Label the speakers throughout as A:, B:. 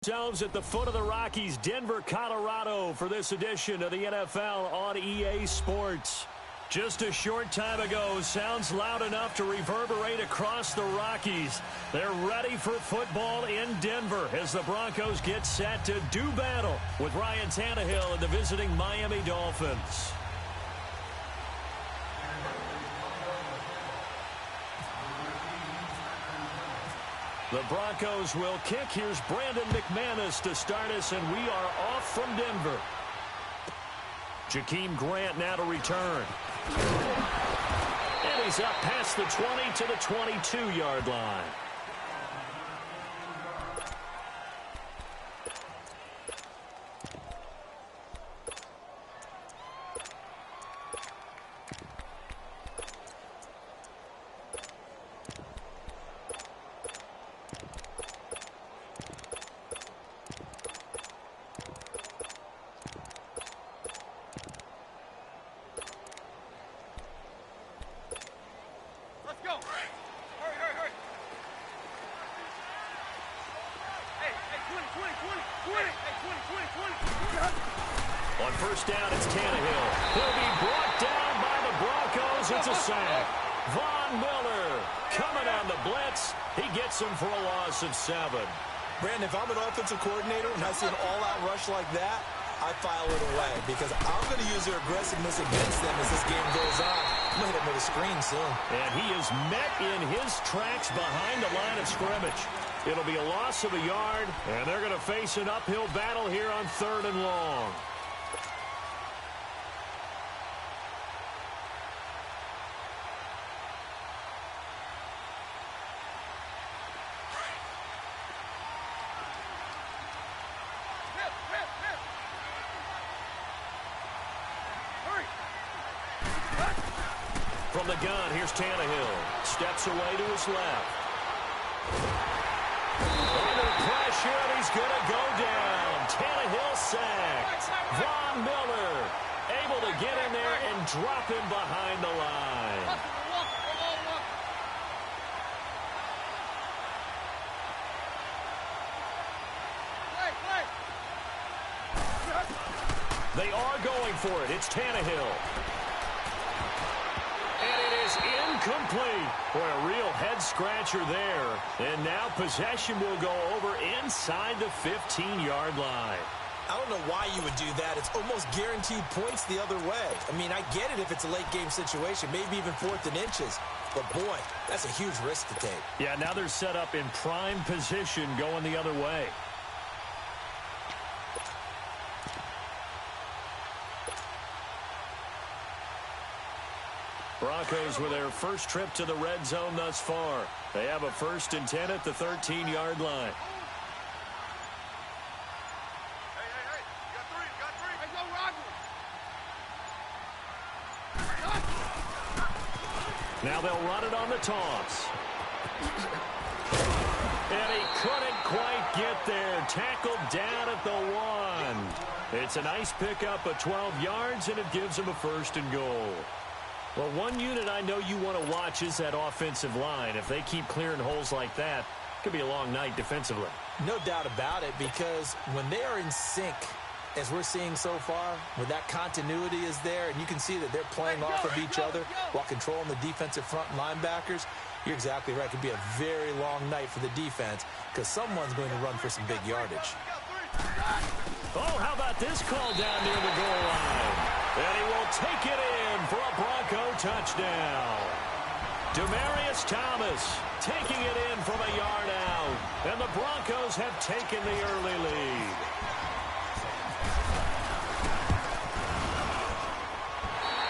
A: Ourselves at the foot of the Rockies, Denver, Colorado, for this edition of the NFL on EA Sports. Just a short time ago, sounds loud enough to reverberate across the Rockies. They're ready for football in Denver as the Broncos get set to do battle with Ryan Tannehill and the visiting Miami Dolphins. The Broncos will kick. Here's Brandon McManus to start us, and we are off from Denver. Jakeem Grant now to return. And he's up past the 20 to the 22-yard line. On first down, it's Tannehill. He'll be brought down by the Broncos. It's a sack. Von Miller coming on the blitz. He gets him for a loss of 7.
B: Brandon, if I'm an offensive coordinator and I see an all-out rush like that, I file it away because I'm going to use their aggressiveness against them as this game goes on. I'm going to hit him with a screen soon.
A: And he is met in his tracks behind the line of scrimmage. It'll be a loss of a yard, and they're going to face an uphill battle here on 3rd and long. From the gun, here's Tannehill. Steps away to his left. Under pressure, and he's going to go down. Tannehill sacked. Von Miller able to get in there and drop him behind the line. They are going for it. It's Tannehill. And it is incomplete. Boy, a real head-scratcher there. And now possession will go over inside the 15-yard line.
B: I don't know why you would do that. It's almost guaranteed points the other way. I mean, I get it if it's a late-game situation, maybe even 4th and inches. But, boy, that's a huge risk to take.
A: Yeah, now they're set up in prime position going the other way. Broncos with their first trip to the red zone thus far. They have a 1st and 10 at the 13-yard line. Now they'll run it on the toss. And he couldn't quite get there. Tackled down at the 1. It's a nice pickup of 12 yards, and it gives him a 1st and goal. Well, one unit I know you want to watch is that offensive line. If they keep clearing holes like that, it could be a long night defensively.
B: No doubt about it, because when they are in sync, as we're seeing so far, where that continuity is there, and you can see that they're playing off of each other while controlling the defensive front linebackers, you're exactly right. It could be a very long night for the defense because someone's going to run for some big yardage.
A: Oh, how about this call down near the goal line? And he will take it in for a Bronco touchdown. Demaryius Thomas taking it in from a yard out. And the Broncos have taken the early lead.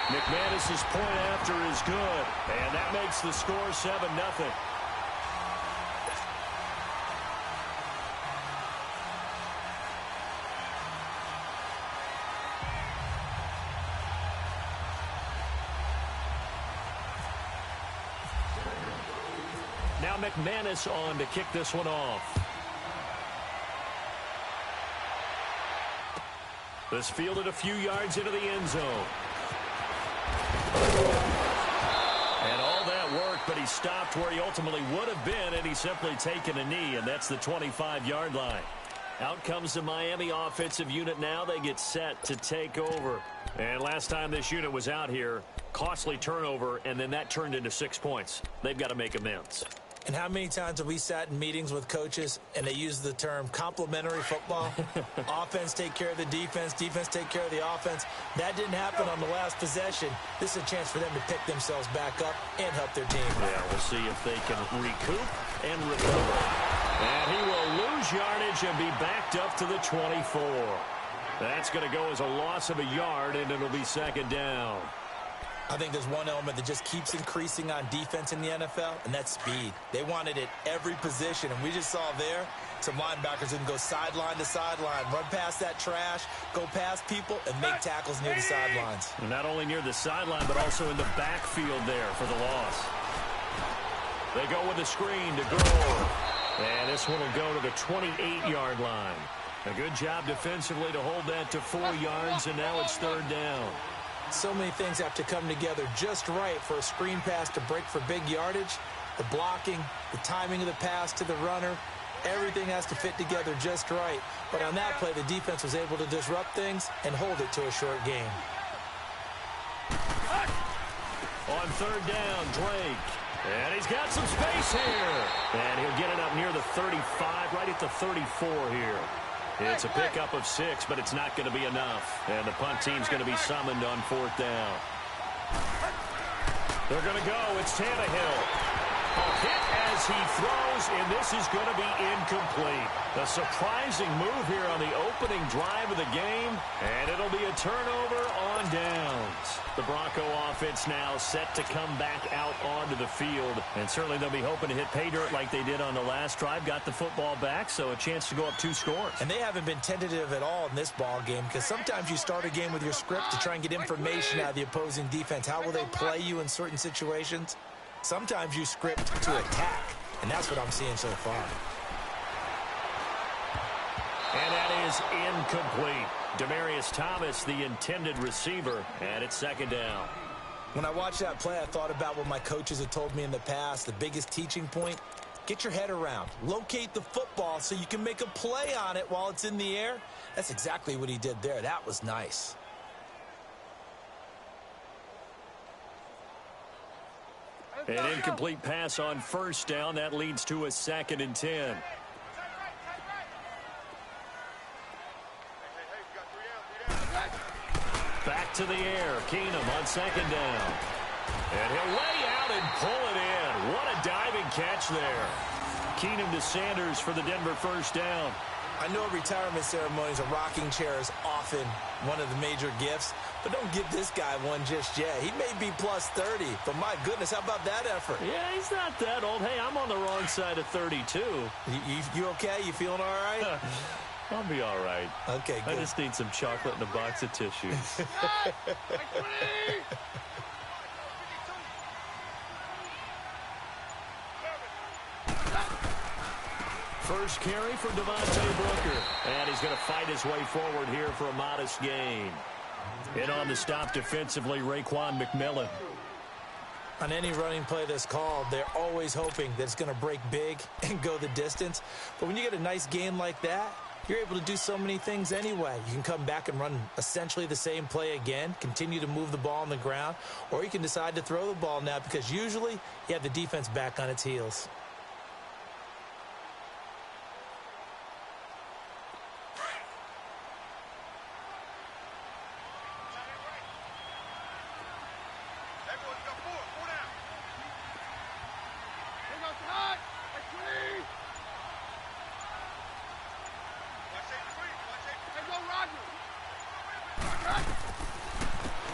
A: McManus's point after is good. And that makes the score 7-0. Now McManus on to kick this one off. This fielded a few yards into the end zone. And all that work, but he stopped where he ultimately would have been, and he's simply taken a knee, and that's the 25-yard line. Out comes the Miami offensive unit now. They get set to take over. And last time this unit was out here, costly turnover, and then that turned into 6 points. They've got to make amends.
B: And how many times have we sat in meetings with coaches and they use the term complementary football? Offense take care of the defense, defense take care of the offense. That didn't happen on the last possession. This is a chance for them to pick themselves back up and help their team.
A: Yeah, we'll see if they can recoup and recover. And he will lose yardage and be backed up to the 24. That's going to go as a loss of a yard, and it'll be second down.
B: I think there's one element that just keeps increasing on defense in the NFL, and that's speed. They want it at every position, and we just saw there some linebackers who can go sideline to sideline, run past that trash, go past people, and make tackles near the sidelines.
A: And not only near the sideline, but also in the backfield there for the loss. They go with a screen to Gore. And this one will go to the 28-yard line. A good job defensively to hold that to 4 yards, and now it's third down.
B: So many things have to come together just right for a screen pass to break for big yardage. The blocking, the timing of the pass to the runner, everything has to fit together just right. But on that play, the defense was able to disrupt things and hold it to a short game.
A: On third down, Drake. And he's got some space here. And he'll get it up near the 35, right at the 34 here. It's a pickup of 6, but it's not going to be enough. And the punt team's going to be summoned on fourth down. They're going to go. It's Tannehill. A hit as he throws, and this is going to be incomplete. A surprising move here on the opening drive of the game, and it'll be a turnover on downs. The Bronco offense now set to come back out onto the field, and certainly they'll be hoping to hit pay dirt like they did on the last drive. Got the football back, so a chance to go up 2 scores.
B: And they haven't been tentative at all in this ball game, because sometimes you start a game with your script to try and get information out of the opposing defense. How will they play you in certain situations? Sometimes you script to attack, and that's what I'm seeing so far.
A: And that is incomplete. Demaryius Thomas, the intended receiver, and it's second down.
B: When I watched that play, I thought about what my coaches had told me in the past. The biggest teaching point, get your head around. Locate the football so you can make a play on it while it's in the air. That's exactly what he did there. That was nice.
A: An incomplete pass on first down. That leads to a 2nd and 10. Back to the air. Keenum on second down. And he'll lay out and pull it in. What a diving catch there. Keenum to Sanders for the Denver first down.
B: I know at retirement ceremonies, a rocking chair is often one of the major gifts, but don't give this guy one just yet. He may be plus 30, but my goodness, how about that effort?
A: Yeah, he's not that old. Hey, I'm on the wrong side of 32.
B: You okay? You feeling all right?
A: I'll be all right.
B: Okay, good.
A: I just need some chocolate and a box of tissues. First carry for Devontae Booker. And he's going to fight his way forward here for a modest gain. In on the stop defensively, Raekwon McMillan.
B: On any running play that's called, they're always hoping that it's going to break big and go the distance. But when you get a nice gain like that, you're able to do so many things anyway. You can come back and run essentially the same play again, continue to move the ball on the ground, or you can decide to throw the ball now because usually you have the defense back on its heels.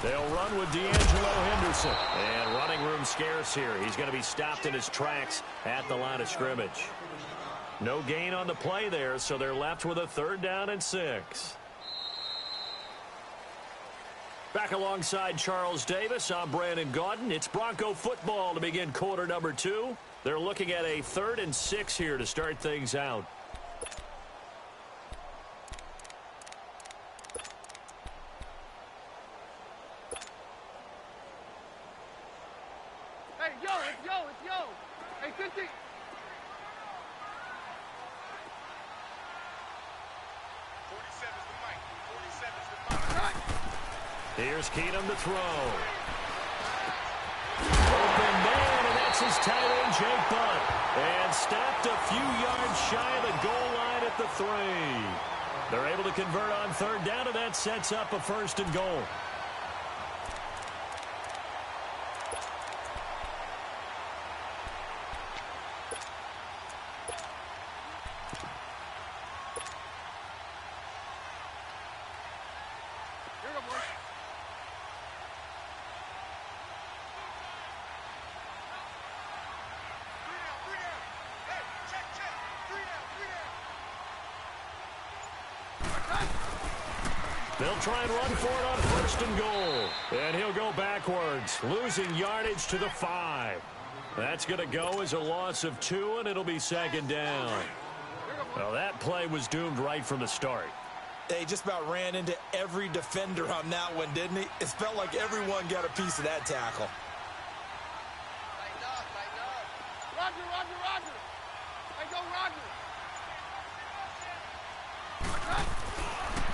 A: They'll run with D'Angelo Henderson. And running room scarce here. He's going to be stopped in his tracks at the line of scrimmage. No gain on the play there, so they're left with a 3rd down and 6. Back alongside Charles Davis, I'm Brandon Gaudin. It's Bronco football to begin quarter number 2. They're looking at a 3rd and 6 here to start things out. Here's Keenum to throw. Open man, and that's his tight end, Jake Butt. And stopped a few yards shy of the goal line at the 3. They're able to convert on 3rd down, and that sets up a 1st and goal. They'll try and run for it on 1st and goal. And he'll go backwards, losing yardage to the 5. That's going to go as a loss of 2, and it'll be 2nd down. Well, that play was doomed right from the start.
B: They just about ran into every defender on that one, didn't he? It felt like everyone got a piece of that tackle.
C: Roger, Roger, Roger. Hey, go, Roger.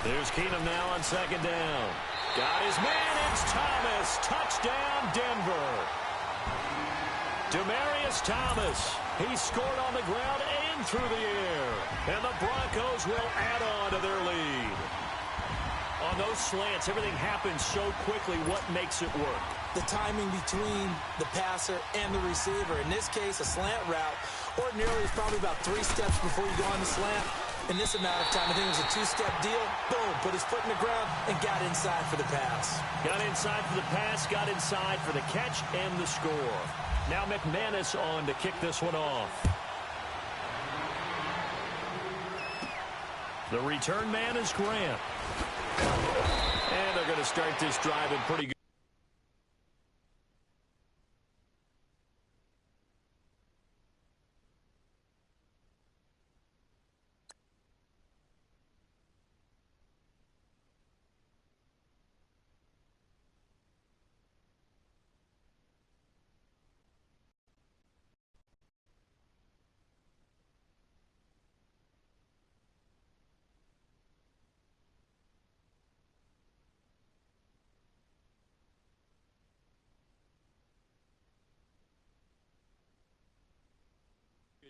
A: There's Keenum now on 2nd down. Got his man. It's Thomas. Touchdown, Denver. Demaryius Thomas. He scored on the ground and through the air. And the Broncos will add on to their lead. On those slants, everything happens so quickly. What makes it work?
B: The timing between the passer and the receiver. In this case, a slant route. Ordinarily, it's probably about 3 steps before you go on the slant. In this amount of time, I think it was a 2-step deal. Boom, put his foot in the ground and got inside for the pass.
A: Got inside for the pass, got inside for the catch and the score. Now McManus on to kick this one off. The return man is Grant. And they're going to start this drive in pretty good.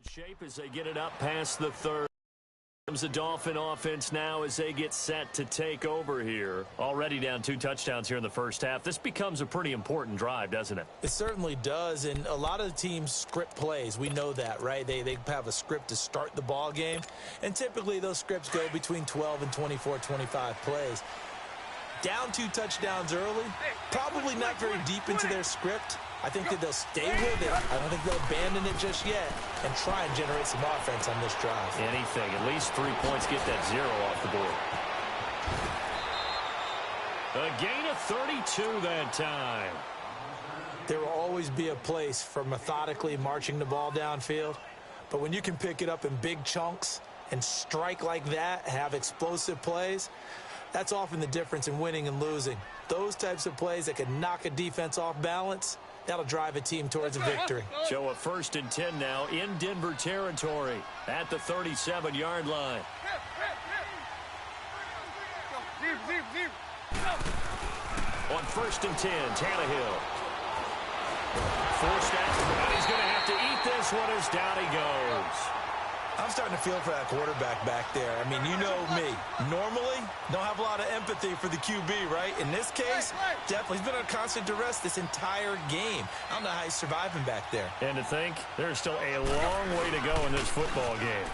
A: Shape as they get it up past the 3rd. Comes the Dolphin offense now as they get set to take over here. Already down 2 touchdowns here in the 1st half. This becomes a pretty important drive, doesn't it?
B: It certainly does, and a lot of the teams script plays. We know that, right? They have a script to start the ball game, and typically those scripts go between 12 and 24, 25 plays. Down 2 touchdowns early, probably not very deep into their script. I think that they'll stay with it. I don't think they'll abandon it just yet and try and generate some offense on this drive.
A: Anything. At least 3 points. Get that 0 off the board. A gain of 32 that time.
B: There will always be a place for methodically marching the ball downfield. But when you can pick it up in big chunks and strike like that, have explosive plays, that's often the difference in winning and losing. Those types of plays that can knock a defense off balance, that'll drive a team towards a victory.
A: So a 1st and 10 now in Denver territory at the 37-yard line. On 1st and 10, Tannehill. Forced out, and he's going to have to eat this one as down he goes.
B: I'm starting to feel for that quarterback back there. I mean, you know me. Normally, don't have a lot of empathy for the QB, right? In this case, definitely. He's been on constant duress this entire game. I don't know how he's surviving back there.
A: And to think, there's still a long way to go in this football game.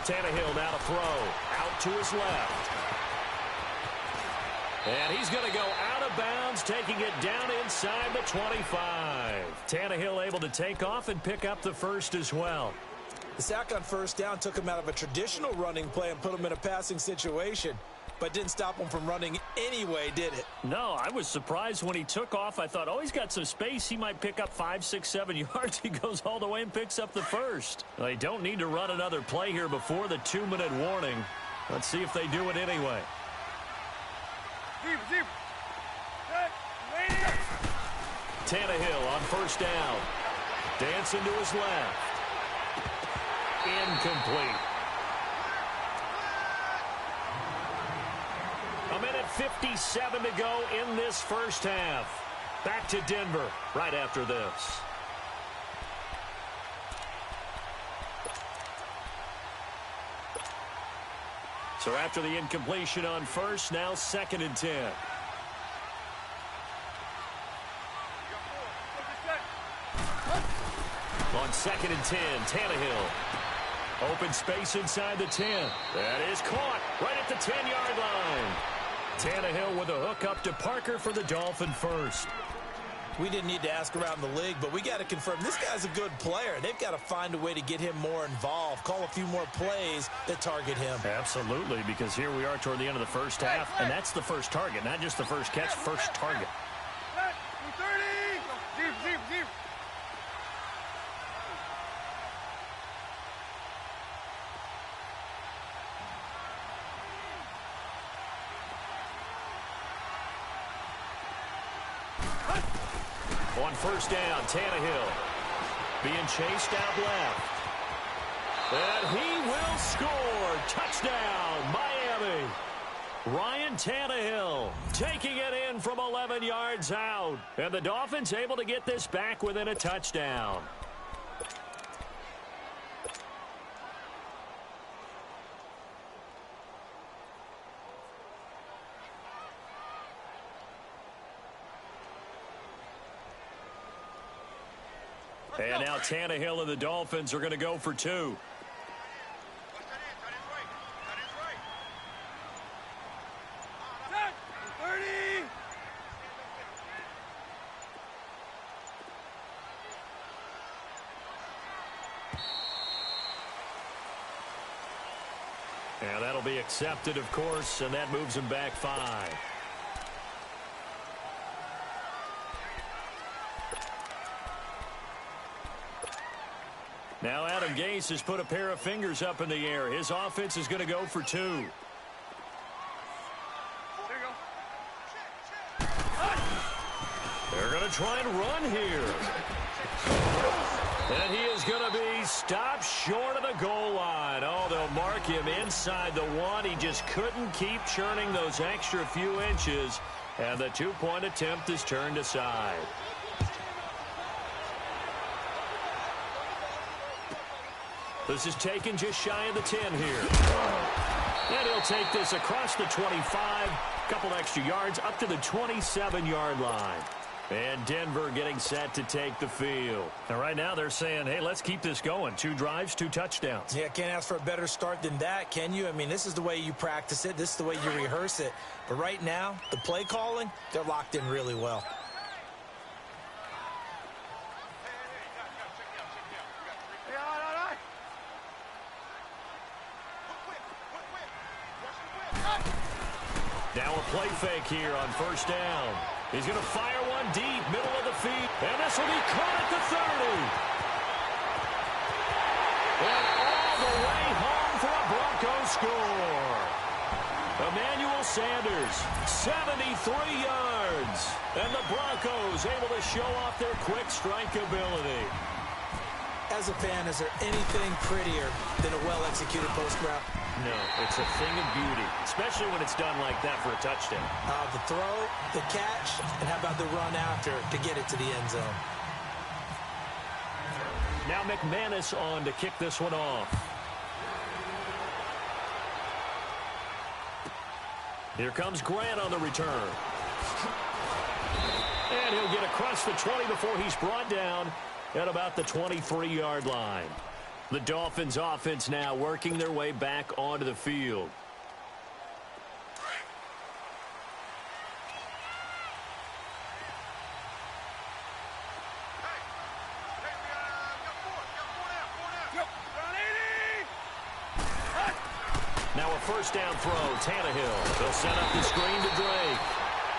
A: Tannehill now to throw. Out to his left. And he's going to go out of bounds, taking it down inside the 25. Tannehill able to take off and pick up the 1st as well.
B: The sack on 1st down took him out of a traditional running play and put him in a passing situation, but didn't stop him from running anyway, did it?
A: No, I was surprised when he took off. I thought, oh, he's got some space. He might pick up 5, 6, 7 yards. He goes all the way and picks up the 1st. They don't need to run another play here before the 2-minute warning. Let's see if they do it anyway. Tannehill on 1st down. Dancing to his left. Incomplete. 1:50 57 to go in this first half. Back to Denver right after this. So after the incompletion on first, now 2nd and 10. On 2nd and 10, Tannehill. Open space inside the 10. That is caught right at the 10-yard line. Tannehill with a hook up to Parker for the Dolphin first.
B: We didn't need to ask around the league, but we got to confirm this guy's a good player. They've got to find a way to get him more involved, call a few more plays that target him.
A: Absolutely, because here we are toward the end of the first half, and that's the first target, not just the first catch, first target.
C: 30! Deep, deep, deep.
A: On first down, Tannehill being chased out left. And he will score. Touchdown, Miami. Ryan Tannehill taking it in from 11 yards out. And the Dolphins able to get this back within a touchdown. And now Tannehill and the Dolphins are going to go for 2. And that'll be accepted, of course, and that moves him back 5. Now Adam Gase has put a pair of fingers up in the air. His offense is going to go for 2.
C: There you go.
A: They're going to try and run here. And he is going to be stopped short of the goal line. Oh, they'll mark him inside the 1. He just couldn't keep churning those extra few inches. And the 2-point attempt is turned aside. This is taken just shy of the 10 here. And he'll take this across the 25. Couple extra yards up to the 27-yard line. And Denver getting set to take the field. And right now they're saying, hey, let's keep this going. 2 drives, 2 touchdowns.
B: Yeah, can't ask for a better start than that, can you? I mean, this is the way you practice it. This is the way you rehearse it. But right now, the play calling, they're locked in really well.
A: Now a play fake here on first down. He's going to fire one deep, middle of the field. And this will be caught at the 30. And all the way home for a Broncos score. Emmanuel Sanders, 73 yards. And the Broncos able to show off their quick strike ability.
B: As a fan, is there anything prettier than a well-executed post route?
A: No, it's a thing of beauty, especially when it's done like that for a touchdown.
B: The throw, the catch, and how about the run after to get it to the end zone?
A: Now McManus on to kick this one off. Here comes Grant on the return. And he'll get across the 20 before he's brought down at about the 23-yard line. The Dolphins offense now working their way back onto the field. Now a first down throw, Tannehill. They'll set up the screen to Drake.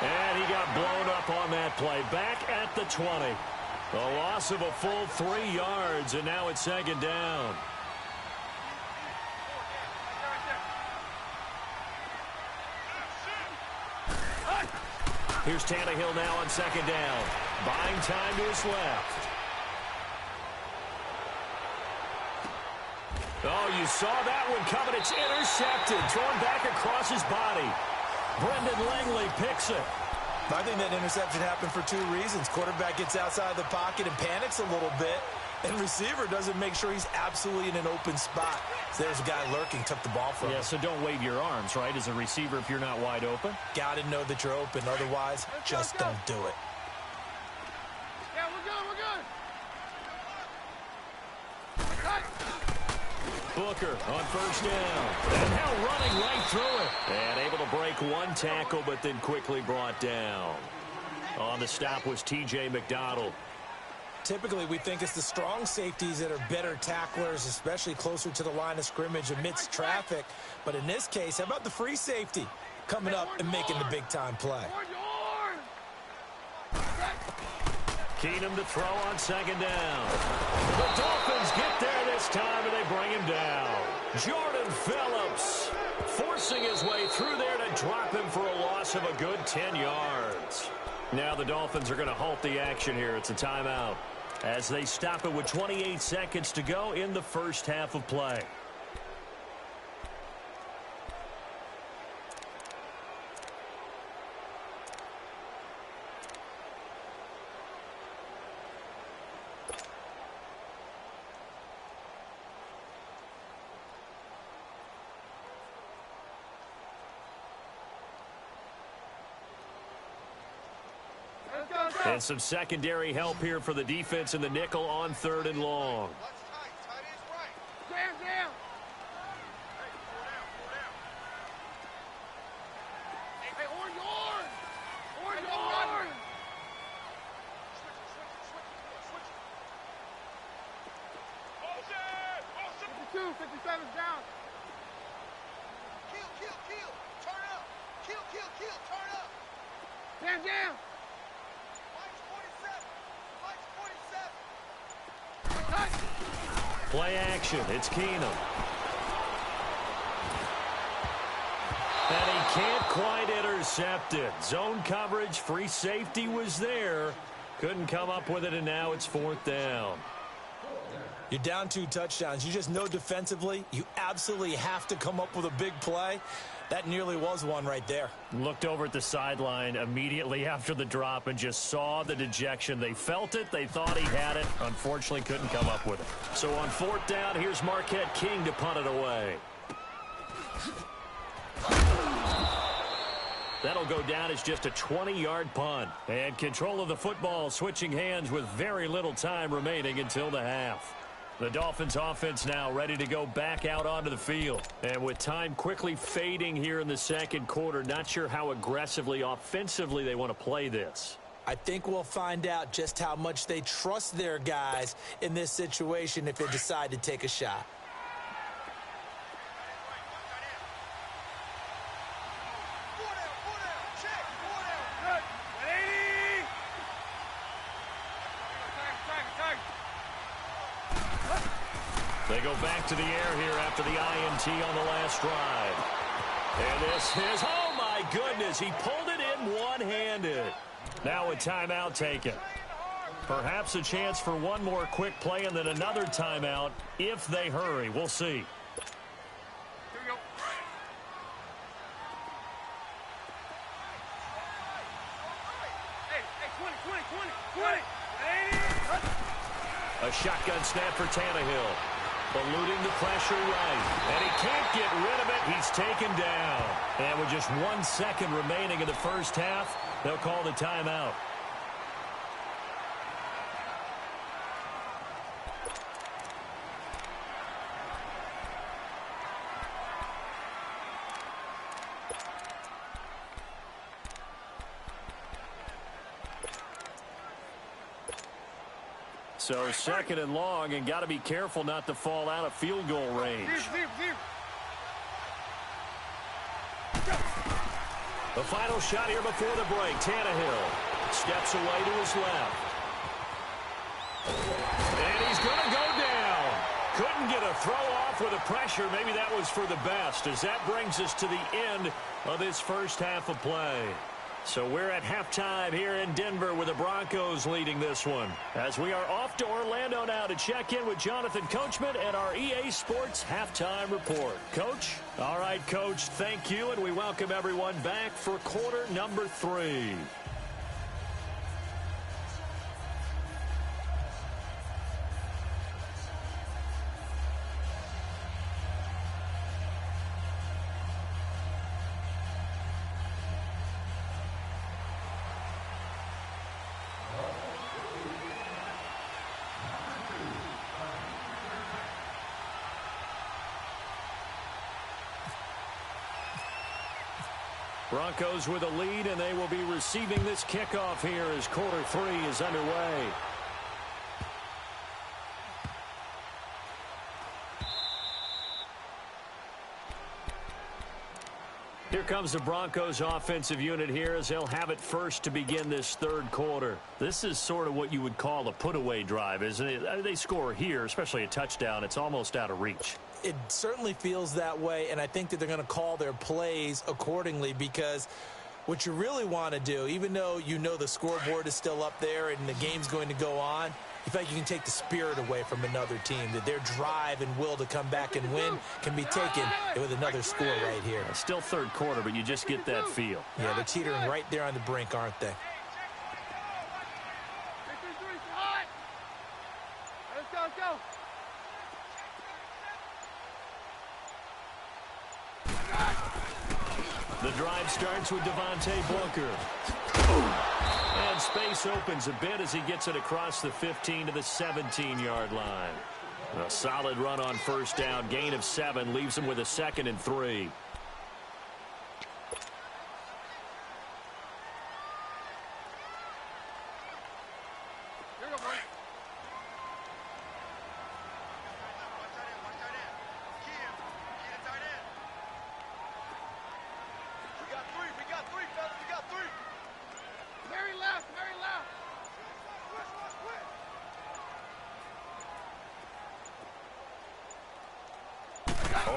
A: And he got blown up on that play. Back at the 20. A loss of a full 3 yards, and now it's second down. Here's Tannehill now on second down. Buying time to his left. Oh, you saw that one coming. It's intercepted. Thrown back across his body. Brendan Langley picks it.
B: I think that interception happened for two reasons. Quarterback gets outside the pocket and panics a little bit, and receiver doesn't make sure he's absolutely in an open spot. So there's a guy lurking, took the ball from him.
A: Yeah, so don't wave your arms, right, as a receiver if you're not wide open.
B: Got to know that you're open. Otherwise, just don't do it.
C: Yeah, we're good, we're good.
A: Booker on first down. And now running right through it. And able to break one tackle, but then quickly brought down. On the stop was T.J. McDonald.
B: Typically, we think it's the strong safeties that are better tacklers, especially closer to the line of scrimmage amidst traffic. But in this case, how about the free safety coming up and making the big-time play?
A: Keenum to throw on second down. The Dolphins get there this time, and they bring him down. Jordan Phillips forcing his way through there to drop him for a loss of a good 10 yards. Now the Dolphins are going to halt the action here. It's a timeout as they stop it with 28 seconds to go in the first half of play. And some secondary help here for the defense in the nickel on 3rd and long. Play action. It's Keenum. And he can't quite intercept it. Zone coverage, free safety was there. Couldn't come up with it, and now it's 4th down.
B: You're down 2 touchdowns. You just know defensively you absolutely have to come up with a big play. That nearly was one right there.
A: Looked over at the sideline immediately after the drop and just saw the dejection. They felt it. They thought he had it. Unfortunately, couldn't come up with it. So on 4th down, here's Marquette King to punt it away. That'll go down as just a 20-yard punt. And control of the football switching hands with very little time remaining until the half. The Dolphins offense now ready to go back out onto the field. And with time quickly fading here in the second quarter, not sure how aggressively, offensively they want to play this.
B: I think we'll find out just how much they trust their guys in this situation if they decide to take a shot.
A: They go back to the air here after the INT on the last drive. And this is, oh my goodness, he pulled it in one-handed. Now a timeout taken. Perhaps a chance for one more quick play and then another timeout if they hurry. We'll see.
C: Here we go. Hey, 20.
A: A shotgun snap for Tannehill. Eluding the pressure right. And he can't get rid of it. He's taken down. And with just 1 second remaining in the first half, they'll call the timeout. So 2nd and long, and got to be careful not to fall out of field goal range. The final shot here before the break. Tannehill steps away to his left. And he's going to go down. Couldn't get a throw off with the pressure. Maybe that was for the best, as that brings us to the end of this first half of play. So we're at halftime here in Denver with the Broncos leading this one. As we are off to Orlando now to check in with Jonathan Coachman and our EA Sports Halftime Report. Coach? All right, Coach, thank you, and we welcome everyone back for quarter number 3. Broncos with a lead, and they will be receiving this kickoff here as quarter 3 is underway. Here comes the Broncos offensive unit here as they'll have it first to begin this third quarter. This is sort of what you would call a put-away drive, isn't it? They score here, especially a touchdown. It's almost out of reach.
B: It certainly feels that way, and I think that they're going to call their plays accordingly, because what you really want to do, even though you know the scoreboard is still up there and the game's going to go on, you feel like you can take the spirit away from another team, that their drive and will to come back and win can be taken with another score right here.
A: Still third quarter, but you just get that feel.
B: Yeah, they're teetering right there on the brink, aren't they?
C: Let's go, let's go.
A: The drive starts with Devontae Booker. And space opens a bit as he gets it across the 15 to the 17-yard line. A solid run on first down. Gain of 7 leaves him with a 2nd and 3.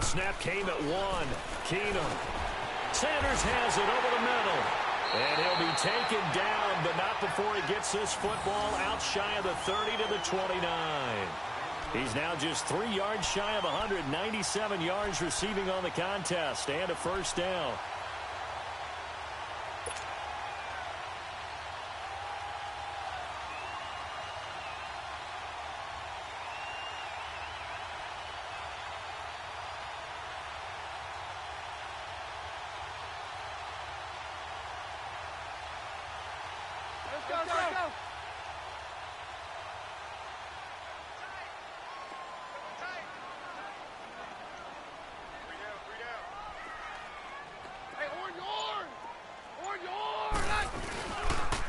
A: Snap came at 1. Keenum. Sanders has it over the middle. And he'll be taken down, but not before he gets this football out shy of the 30 to the 29. He's now just 3 yards shy of 197 yards receiving on the contest and a first down.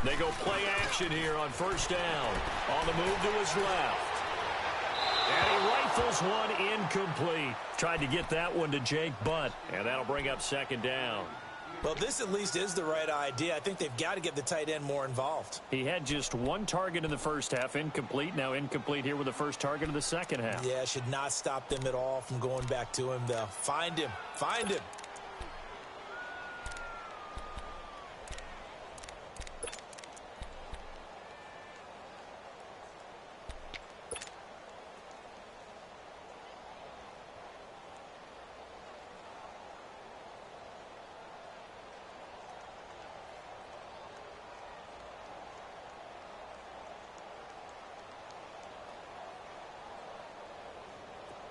A: They go play action here on first down. On the move to his left. And he rifles one incomplete. Tried to get that one to Jake Butt. And that'll bring up 2nd down.
B: Well, this at least is the right idea. I think they've got to get the tight end more involved.
A: He had just 1 target in the first half, incomplete. Now incomplete here with the first target of the second half.
B: Yeah, should not stop them at all from going back to him, though. Find him. Find him.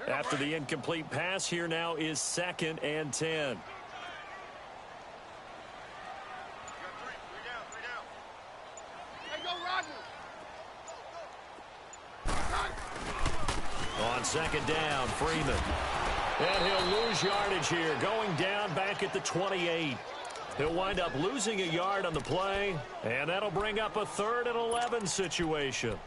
A: After the incomplete pass, here now is 2nd and 10. On 2nd down, Freeman. And he'll lose yardage here, going down back at the 28. He'll wind up losing a yard on the play, and that'll bring up a 3rd and 11 situation.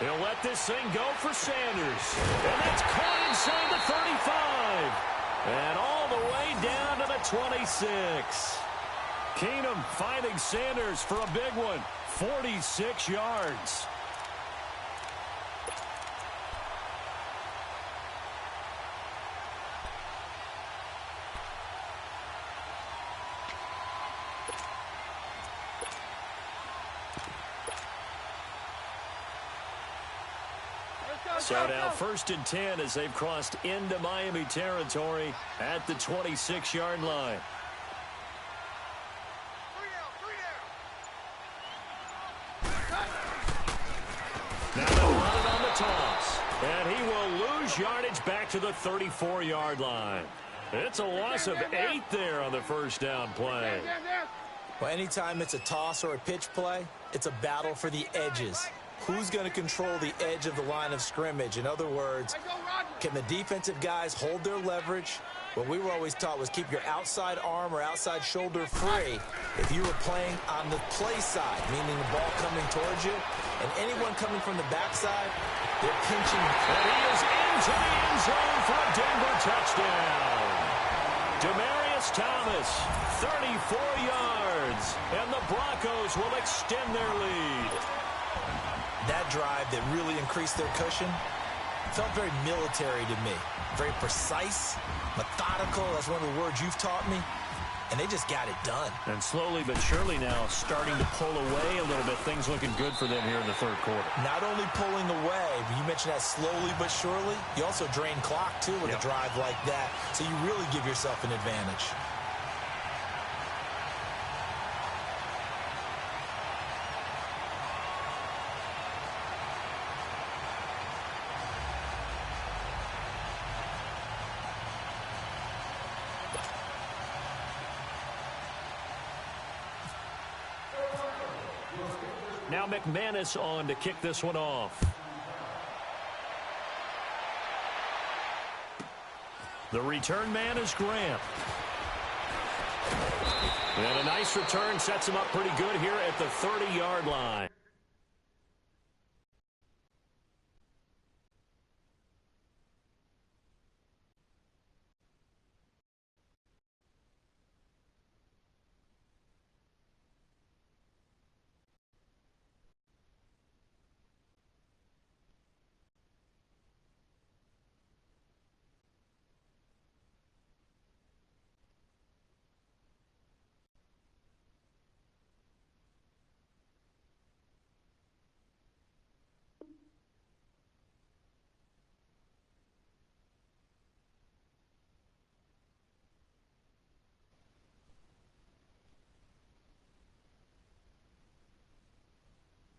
A: He'll let this thing go for Sanders. And that's caught inside the 35. And all the way down to the 26. Keenum finding Sanders for a big one. 46 yards. So now 1st and 10 as they've crossed into Miami territory at the 26-yard line. Now they'll run it on the toss. And he will lose yardage back to the 34-yard line. It's a loss of 8 there on the first down play.
B: Well, anytime it's a toss or a pitch play, it's a battle for the edges. Who's going to control the edge of the line of scrimmage? In other words, can the defensive guys hold their leverage? What we were always taught was keep your outside arm or outside shoulder free if you were playing on the play side, meaning the ball coming towards you. And anyone coming from the backside, they're pinching.
A: And he is into the end zone for a Denver touchdown. Demaryius Thomas, 34 yards. And the Broncos will extend their lead.
B: That drive that really increased their cushion felt very military to me. Very precise, methodical. That's one of the words you've taught me. And they just got it done.
A: And slowly but surely now starting to pull away a little bit. Things looking good for them here in the third quarter.
B: Not only pulling away, but you mentioned that slowly but surely. You also drain clock, too, with a drive like that. So you really give yourself an advantage.
A: Now McManus on to kick this one off. The return man is Grant. And a nice return sets him up pretty good here at the 30-yard line.